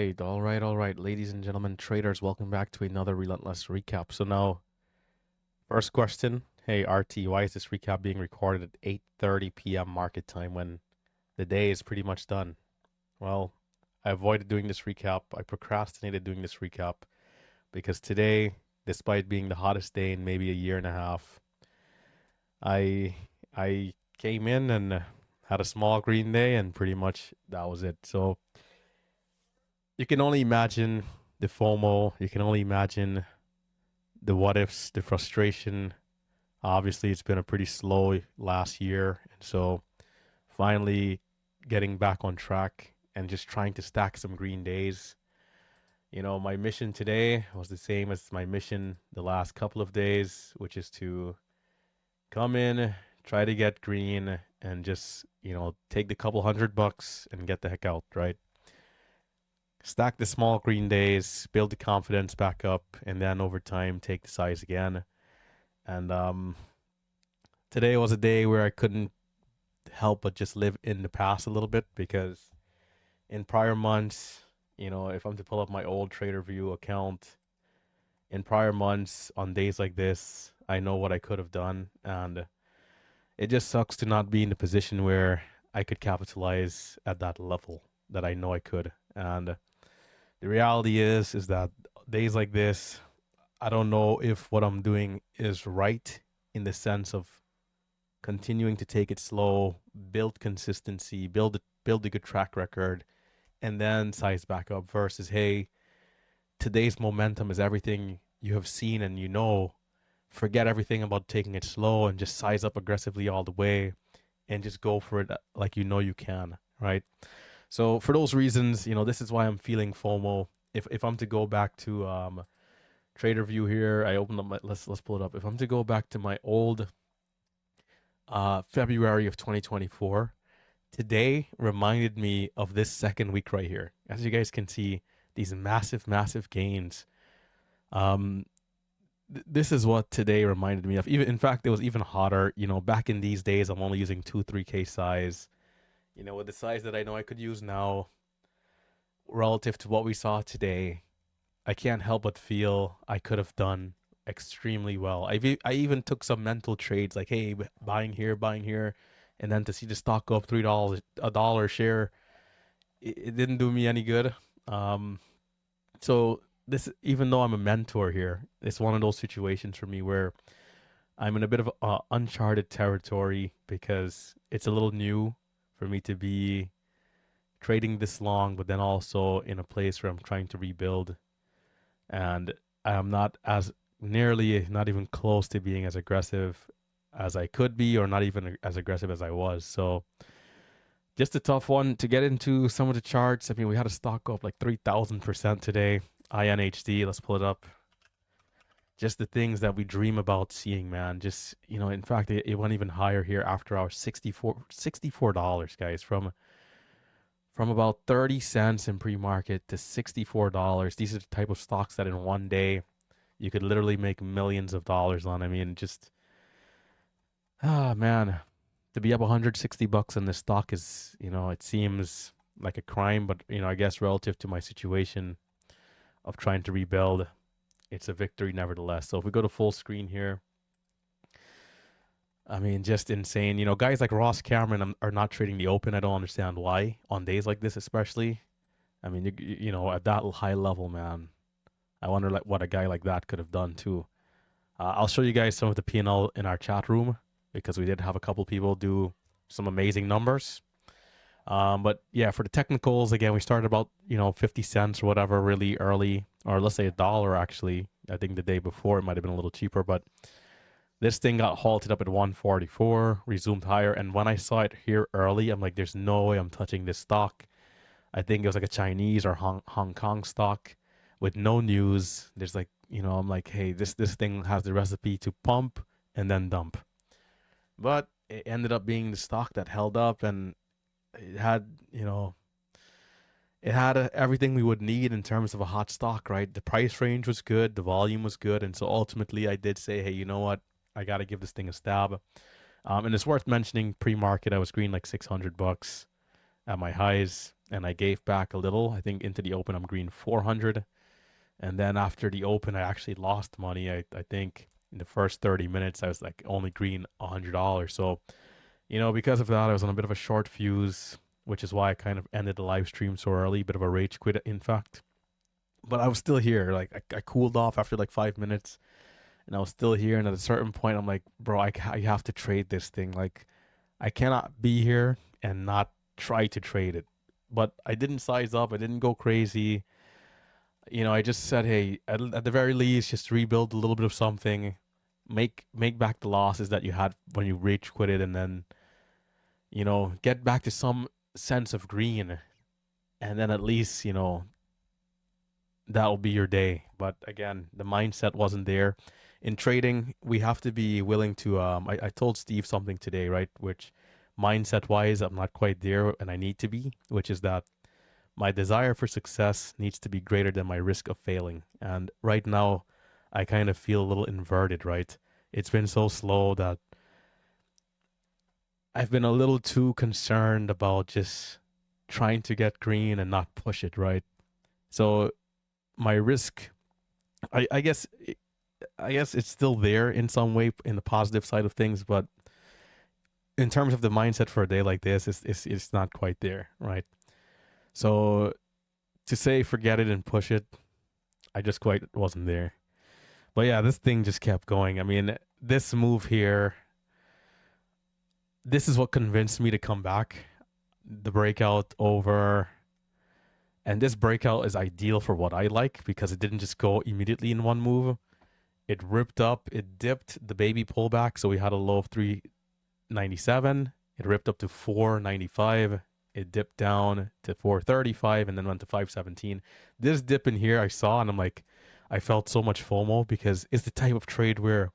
All right, ladies and gentlemen, traders, welcome back to another Relentless recap. So now, first question, hey RT, why is this recap being recorded at 8:30 p.m. market time when the day is pretty much done? Well, I avoided doing this recap. I procrastinated doing this recap because today, despite being the hottest day in maybe a year and a half, I I came in and had a small green day and pretty much that was it. So you can only imagine the FOMO. You can only imagine the what ifs, the frustration. Obviously, it's been a pretty slow last year. And so finally getting back on track and just trying to stack some green days. You know, my mission today was the same as my mission the last couple of days, which is to come in, try to get green, and just, take the couple $100 and get the heck out, right? Stack the small green days, build the confidence back up, and then over time take the size again. And today was a day where I couldn't help but just live in the past a little bit because in prior months, if I'm to pull up my old Trader View account, in prior months on days like this, I know what I could have done, and it just sucks to not be in the position where I could capitalize at that level that I know I could. And the reality is that days like this, I don't know if what I'm doing is right in the sense of continuing to take it slow, build consistency, build a good track record, and then size back up versus hey, today's momentum is everything you have seen and forget everything about taking it slow and just size up aggressively all the way and just go for it like you can, right? So for those reasons, this is why I'm feeling FOMO. If I'm to go back to Trader View here, I opened up let's pull it up. If I'm to go back to my old February of 2024, today reminded me of this second week right here. As you guys can see, these massive gains. Um, this is what today reminded me of. Even in fact, it was even hotter. Back in these days, I'm only using 3K size. With the size that I know I could use now, relative to what we saw today, I can't help but feel I could have done extremely well. I even took some mental trades like, hey, buying here, and then to see the stock go up $3, a dollar a share, it didn't do me any good. Um, so this, even though I'm a mentor here, it's one of those situations for me where I'm in a bit of uncharted territory because it's a little new for me to be trading this long, but then also in a place where I'm trying to rebuild, and I'm not as nearly, not even close to being as aggressive as I could be, or not even as aggressive as I was. So just a tough one to get into some of the charts. I mean, we had a stock go up like 3,000% today. INHD, let's pull it up. Just the things that we dream about seeing, man. Just, in fact, it went even higher here after our $64, guys, from about 30 cents in pre-market to $64. These are the type of stocks that in one day you could literally make millions of dollars on. I mean, just man, to be up $160 in this stock is, it seems like a crime, but I guess relative to my situation of trying to rebuild, it's a victory nevertheless. So if we go to full screen here, I mean, just insane. Guys like Ross Cameron are not trading the open. I don't understand why on days like this, especially. I mean, at that high level, man, I wonder like what a guy like that could have done too. I'll show you guys some of the P&L in our chat room because we did have a couple people do some amazing numbers. But yeah, for the technicals, again, we started about 50 cents or whatever really early, or let's say a dollar actually. I think the day before it might have been a little cheaper, but this thing got halted up at 144, resumed higher, and when I saw it here early, I'm like, there's no way I'm touching this stock. I think it was like a Chinese or Hong Kong stock with no news. There's like, I'm like, hey, this thing has the recipe to pump and then dump. But it ended up being the stock that held up, and it had, everything we would need in terms of a hot stock, right? The price range was good, the volume was good, and so ultimately I did say, hey, you know what? I got to give this thing a stab. And it's worth mentioning pre-market, I was green like $600 at my highs. and I gave back a little. I think into the open I'm green 400, and then after the open I actually lost money. I think in the first 30 minutes I was like only green $100. So because of that I was on a bit of a short fuse, which is why I kind of ended the live stream so early. Bit of a rage quit, in fact. But I was still here. Like I cooled off after like 5 minutes, and I was still here. And at a certain point, I'm like, bro, I have to trade this thing. Like I cannot be here and not try to trade it. But I didn't size up. I didn't go crazy. I just said, hey, at the very least, just rebuild a little bit of something, make back the losses that you had when you rage quitted, and then get back to some sense of green, and then at least that'll be your day. But again, the mindset wasn't there. In trading, we have to be willing to. I told Steve something today, right? Which mindset wise, I'm not quite there, and I need to be, which is that my desire for success needs to be greater than my risk of failing. And right now, I kind of feel a little inverted, right? It's been so slow that I've been a little too concerned about just trying to get green and not push it, right? So my risk, I guess I guess it's still there in some way in the positive side of things, but in terms of the mindset for a day like this, it's not quite there, right? So to say forget it and push it, I just quite wasn't there. But yeah, this thing just kept going. I mean, this move here, this is what convinced me to come back. The breakout over, and this breakout is ideal for what I like because it didn't just go immediately in one move. It ripped up, it dipped the baby pullback, so we had a low of 397. It ripped up to 495. It dipped down to 435 and then went to 517. This dip in here I saw and I'm like, I felt so much FOMO because it's the type of trade where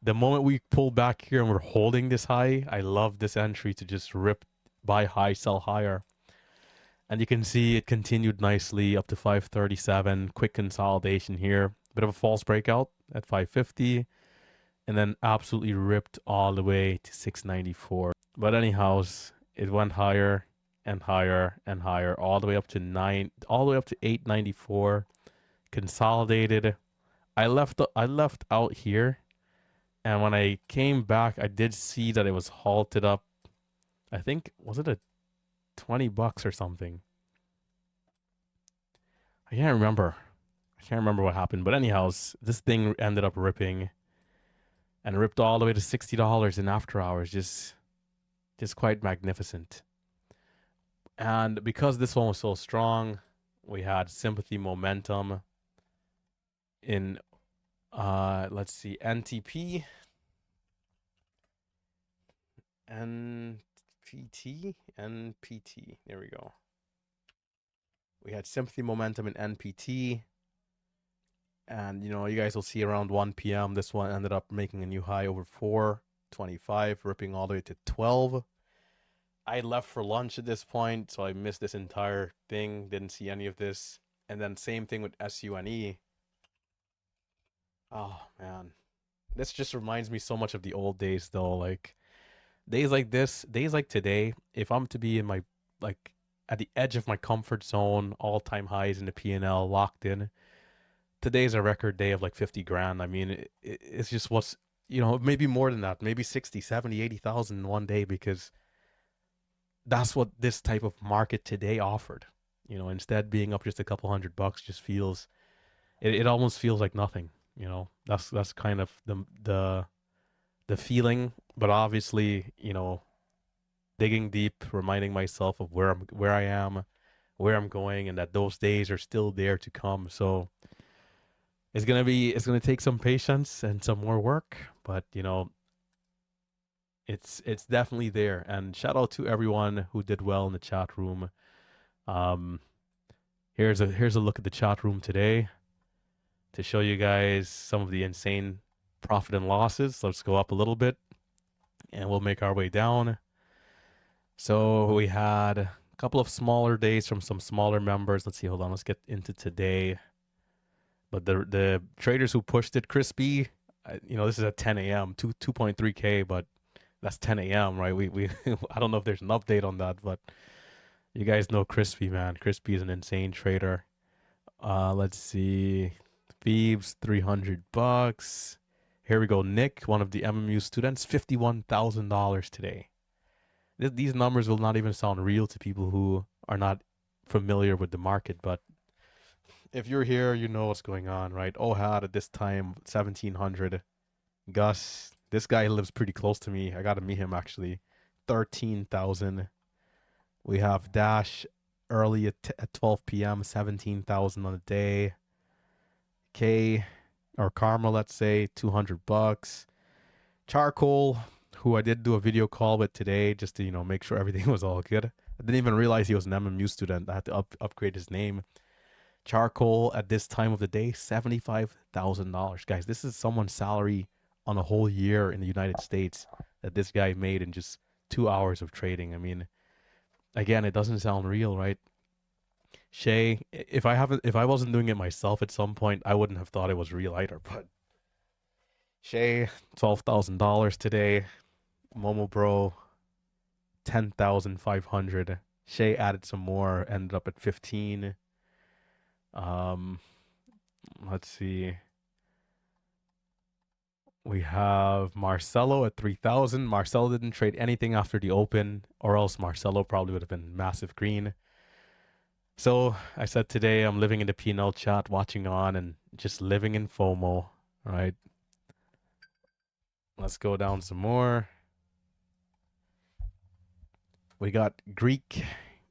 the moment we pull back here and we're holding this high, I love this entry to just rip, buy high, sell higher. And you can see it continued nicely up to 537. Quick consolidation here. Bit of a false breakout at 550. And then absolutely ripped all the way to 694. But anyhow, it went higher and higher and higher, all the way up to 894. Consolidated. I left out here, and when I came back, I did see that it was halted up. I think was it a $20 or something. I can't remember. I can't remember what happened. But anyhow, this thing ended up ripping and ripped all the way to $60 in after hours. Just quite magnificent. And because this one was so strong, we had sympathy momentum in let's see, NTP, NPT. There we go. We had sympathy momentum in NPT. And you guys will see around 1 p.m. this one ended up making a new high over 425, ripping all the way to 12. I left for lunch at this point, so I missed this entire thing. Didn't see any of this. And then same thing with SUNE. Oh man, this just reminds me so much of the old days, though. Like days like this, days like today. If I'm to be in my like at the edge of my comfort zone, all-time highs in the P&L, locked in. Today's a record day of like 50 grand. I mean, it's just what's maybe more than that, maybe 60, 70, 80,000 in one day because that's what this type of market today offered. Instead being up just a couple $100 just feels it almost feels like nothing. That's kind of the feeling. But obviously, digging deep, reminding myself of where I am, where I'm going, and that those days are still there to come. So it's gonna take some patience and some more work, but it's definitely there. And shout out to everyone who did well in the chat room. Um, here's a look at the chat room today to show you guys some of the insane profit and losses. Let's go up a little bit, and we'll make our way down. So we had a couple of smaller days from some smaller members. Let's see. Hold on. Let's get into today. But the traders who pushed it, crispy. This is at 10 a.m. 2.3K, but that's 10 a.m. right? We I don't know if there's an update on that, but You guys know Crispy, man. Crispy is an insane trader. Let's see. Phoebes, $300. Here we go. Nick, one of the MMU students, $51,000 today. These numbers will not even sound real to people who are not familiar with the market, but if you're here, you know what's going on, right? Ohad at this time, 1700. Gus, this guy lives pretty close to me. I got to meet him actually. 13,000. We have Dash early at 12 p.m., 17,000 on a day. K or Karma, let's say, $200. Charcoal, who I did do a video call with today just to, make sure everything was all good. I didn't even realize he was an MMU student. I had to upgrade his name. Charcoal at this time of the day, $75,000. Guys, this is someone's salary on a whole year in the United States that this guy made in just 2 hours of trading. I mean, again, it doesn't sound real, right? Shay, if I wasn't doing it myself at some point, I wouldn't have thought it was real either. But Shay, $12,000 today. Momo Bro, 10,500. Shay added some more, ended up at 15. Let's see. We have Marcelo at 3,000. Marcelo didn't trade anything after the open, or else Marcelo probably would have been massive green. So I said today I'm living in the P&L chat, watching on and just living in FOMO, right? Let's go down some more. We got Greek,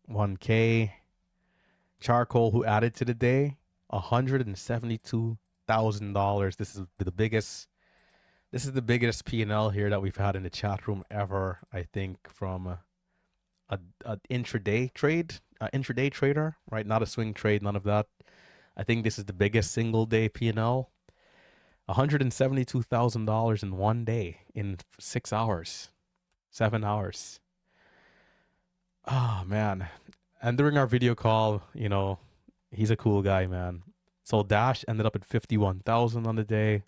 1K. Charcoal, who added to the day, $172,000. This is the biggest. This is the biggest P&L here that we've had in the chat room ever. I think from a intraday trade, intraday trader, right? Not a swing trade, none of that. I think this is the biggest single day P&L. $172,000 in one day, in 6 hours, 7 hours. Oh man. And during our video call, he's a cool guy, man. So Dash ended up at 51,000 on the day.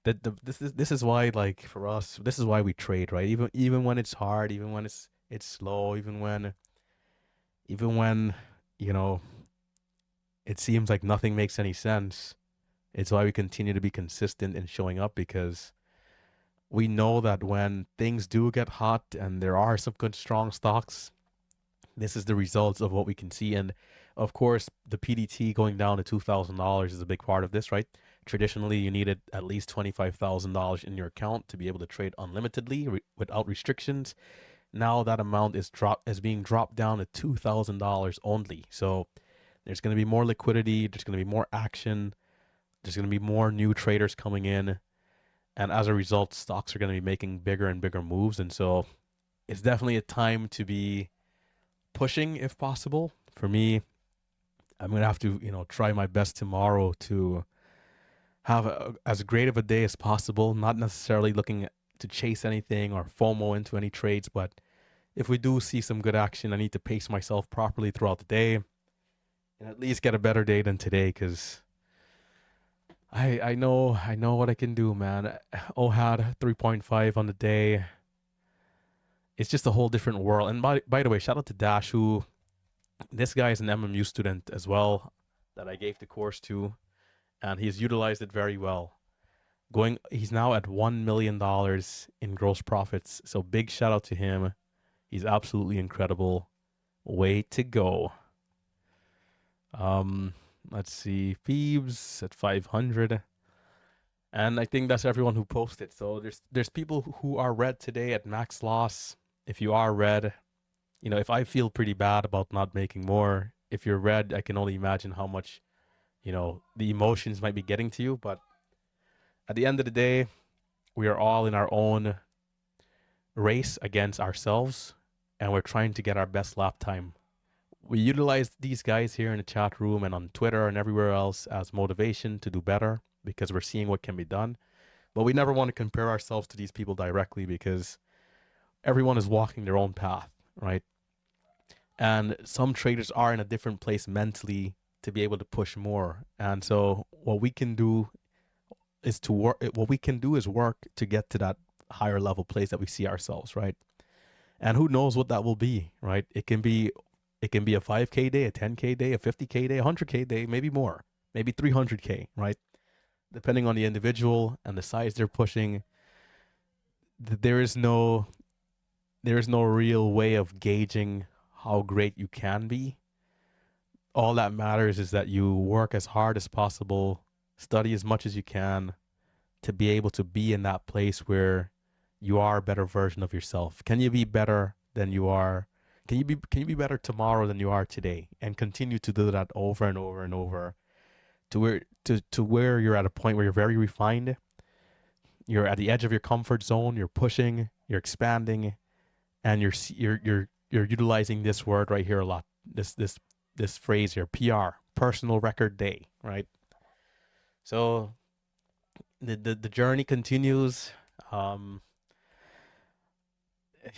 This is why, like, for us, this is why we trade, right? Even when it's hard, even when it's slow, even when it seems like nothing makes any sense. It's why we continue to be consistent in showing up, because we know that when things do get hot and there are some good strong stocks, this is the results of what we can see. And of course, the PDT going down to $2,000 is a big part of this, right? Traditionally, you needed at least $25,000 in your account to be able to trade unlimitedly without restrictions. Now that amount is being dropped down to $2,000 only. So there's going to be more liquidity. There's going to be more action. There's going to be more new traders coming in. And as a result, stocks are going to be making bigger and bigger moves. And so it's definitely a time to be pushing if possible. For me, I'm going to have to, try my best tomorrow to have as great of a day as possible, not necessarily looking to chase anything or FOMO into any trades, but if we do see some good action, I need to pace myself properly throughout the day and at least get a better day than today, because I know what I can do, man. OHAD 3.5 on the day. It's just a whole different world. And by the way, shout out to Dash, who this guy is an MMU student as well that I gave the course to, and he's utilized it very well. He's now at $1 million in gross profits. So big shout out to him. He's absolutely incredible. Way to go. Let's see, Phoebes at 500. And I think that's everyone who posted. So there's people who are red today at max loss. If you are red, if I feel pretty bad about not making more, if you're red, I can only imagine how much, the emotions might be getting to you. But at the end of the day, we are all in our own race against ourselves, and we're trying to get our best lap time. We utilize these guys here in the chat room and on Twitter and everywhere else as motivation to do better, because we're seeing what can be done. But we never want to compare ourselves to these people directly, because everyone is walking their own path, right? And some traders are in a different place mentally to be able to push more. And so what we can do is work to get to that higher level place that we see ourselves, right? And who knows what that will be, right? It can be a 5K day, a 10K day, a 50K day, a 100K day, maybe more, maybe 300K, right? Depending on the individual and the size they're pushing, there is no real way of gauging how great you can be. All that matters is that you work as hard as possible, study as much as you can to be able to be in that place where you are a better version of yourself. Can you be better than you are? Can you be better tomorrow than you are today? And continue to do that over and over and over to where you're at a point where you're very refined. You're at the edge of your comfort zone. You're pushing. You're expanding, and you're utilizing this word right here a lot. This phrase here, PR, personal record day, right? So the journey continues. Um,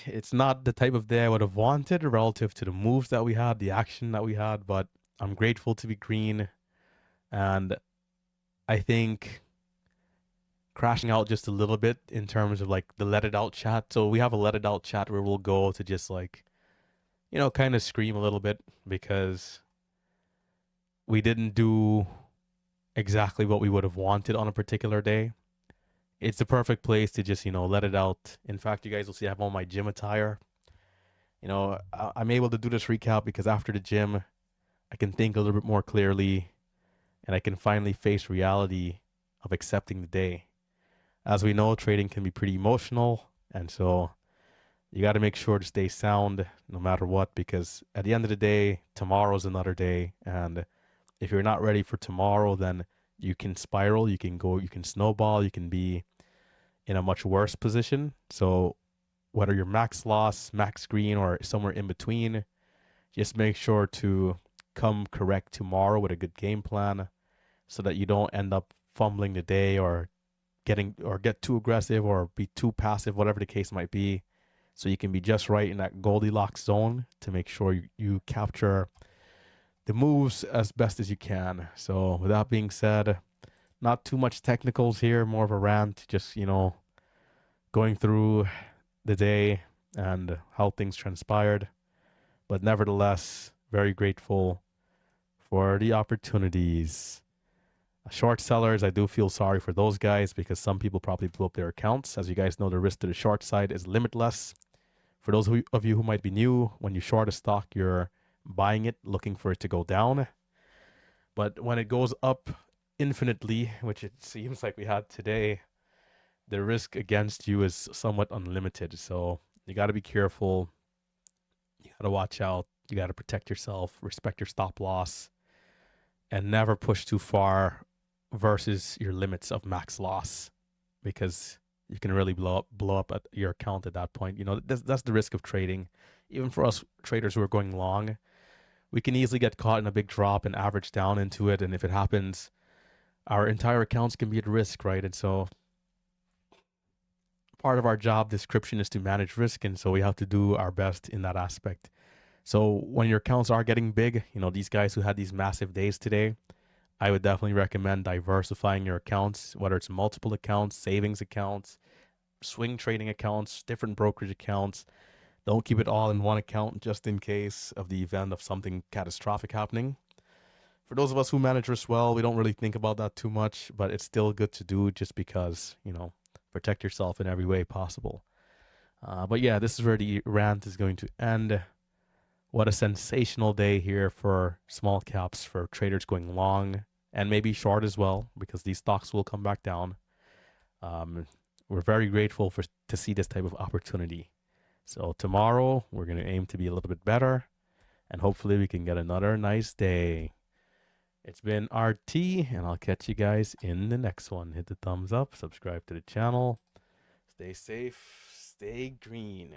it's not the type of day I would have wanted relative to the moves that we had, the action that we had, but I'm grateful to be green. And I think crashing out just a little bit in terms of like the let it out chat. So we have a let it out chat where we'll go to just like, kind of scream a little bit because we didn't do exactly what we would have wanted on a particular day. It's the perfect place to just, let it out. In fact, you guys will see I have on my gym attire. I'm able to do this recap because after the gym, I can think a little bit more clearly and I can finally face reality of accepting the day. As we know, trading can be pretty emotional. And so you got to make sure to stay sound no matter what, because at the end of the day, tomorrow's another day. And if you're not ready for tomorrow, then you can spiral, you can snowball, you can be in a much worse position. So whether you're max loss, max green, or somewhere in between, just make sure to come correct tomorrow with a good game plan so that you don't end up fumbling the day or get too aggressive or be too passive, whatever the case might be. So you can be just right in that Goldilocks zone to make sure you capture the moves as best as you can. So with that being said, not too much technicals here, more of a rant, just, going through the day and how things transpired. But nevertheless, very grateful for the opportunities. Short sellers, I do feel sorry for those guys because some people probably blew up their accounts. As you guys know, the risk to the short side is limitless. For those of you who might be new, when you short a stock, you're buying it, looking for it to go down. But when it goes up infinitely, which it seems like we had today, the risk against you is somewhat unlimited. So you got to be careful. You got to watch out. You got to protect yourself, respect your stop loss, and never push too far versus your limits of max loss because you can really blow up at your account at that point. That's the risk of trading. Even for us traders who are going long, we can easily get caught in a big drop and average down into it. And if it happens, our entire accounts can be at risk, right? And so part of our job description is to manage risk. And so we have to do our best in that aspect. So when your accounts are getting big, these guys who had these massive days today, I would definitely recommend diversifying your accounts, whether it's multiple accounts, savings accounts, swing trading accounts, different brokerage accounts. Don't keep it all in one account just in case of the event of something catastrophic happening. For those of us who manage risk well, we don't really think about that too much, but it's still good to do just because, protect yourself in every way possible. But yeah, this is where the rant is going to end. What a sensational day here for small caps, for traders going long and maybe short as well, because these stocks will come back down. We're very grateful to see this type of opportunity. So tomorrow we're going to aim to be a little bit better, and hopefully we can get another nice day. It's been RT, and I'll catch you guys in the next one. Hit the thumbs up, subscribe to the channel. Stay safe, stay green.